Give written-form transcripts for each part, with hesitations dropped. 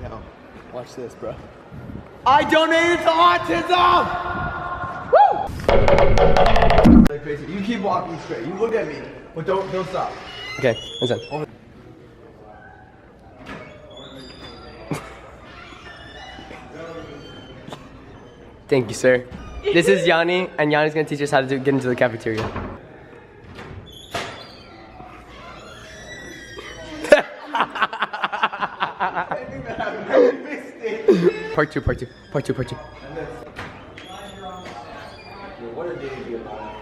Now, watch this, bro. I donated to autism! Woo! Like crazy. You keep walking straight. You look at me, but don't stop. Okay, listen. Thank you, sir. This is Yanni, and Yanni's gonna teach us how to get into the cafeteria. Part two. What a day to be alive.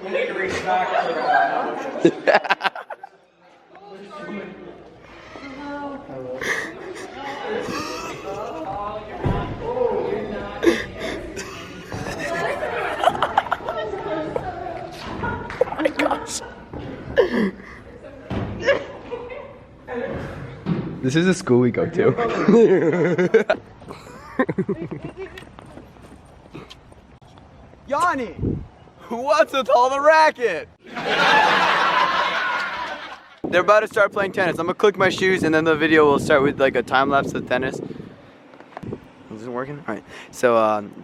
We need to reach back to that. This is a school we go to. Yanni, what's with all the racket? They're about to start playing tennis. I'm gonna click my shoes and then the video will start with like a time lapse of tennis. Is it working? All right. So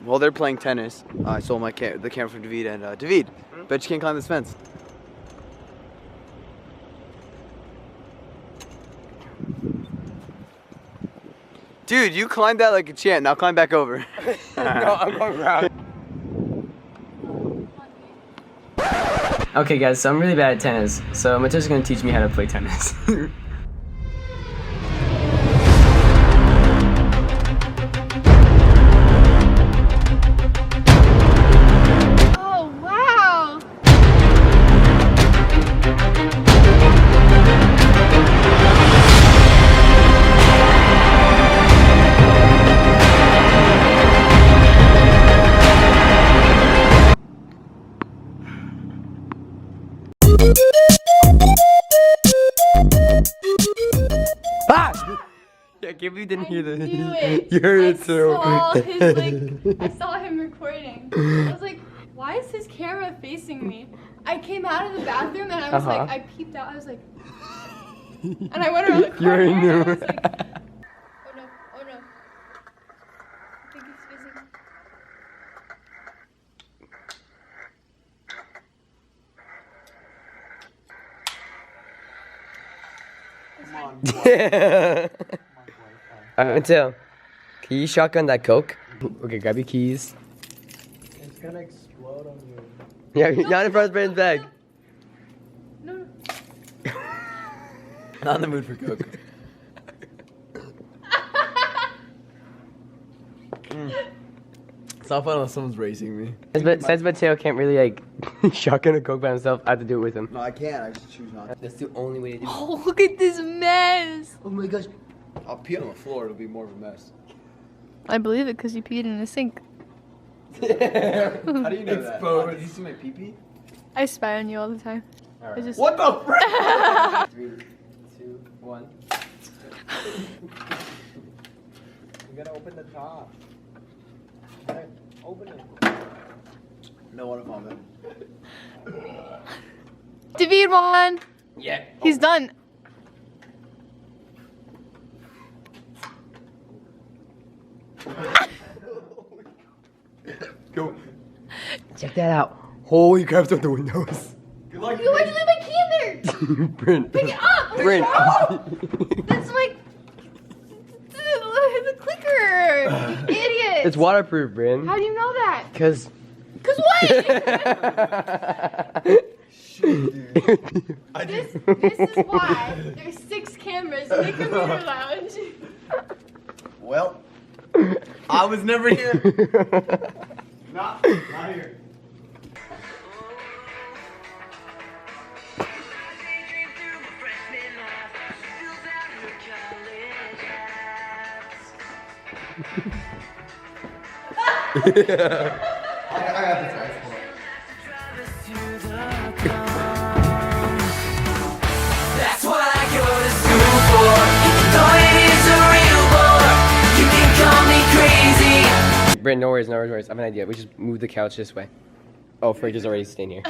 while they're playing tennis, I stole the camera from David and David, bet you can't climb this fence. Dude, you climbed that like a champ. Now climb back over. No, I'm going around. Okay guys, so I'm really bad at tennis, so Mateo's gonna teach me how to play tennis. Oh, wow! Ah! Yeah, I can't believe you didn't hear that. knew it. You heard it I too. saw his, I saw him recording. I was like, why is his camera facing me? I came out of the bathroom and I was like, I peeped out. I was like, and I went around the You already corner. knew. And I was like, oh no. I think he's busy. Mateo, can you shotgun that Coke? Okay, grab your keys. It's gonna explode on you. Yeah, not in front of Brandon's bag. No. Not in the mood for Coke. It's not fun unless someone's racing me. Since Mateo can't really like shotgun a Coke by himself, I have to do it with him. No, I can't. I just choose not to. That's the only way to do it. Oh, look at this mess. Oh my gosh. I'll pee on the floor. It'll be more of a mess. I believe it because you peed in the sink. How do you know that? Exposed. Did you see my pee-pee? I spy on you all the time. Alright. I just... What the frick? 3, 2, 1. You gotta open the top. You gotta open it. No water vomit. David won. Yeah. He's done. Go. Check that out. Holy crap's on the windows. Good luck. You why'd you leave my key in there? Brent. Pick it up. Brent. That's my... the clicker. You idiot. It's waterproof, Brent. How do you know that? Cause. Cause what? This is why there's 6 cameras in the computer lounge. Well, I was never here. Not here. I got this, guys. Hold on. That's what I go to school for. Even though it is a real bore, you can call me crazy. Brent, no worries. I have an idea. We just move the couch this way. Oh, Fridge is already staying here.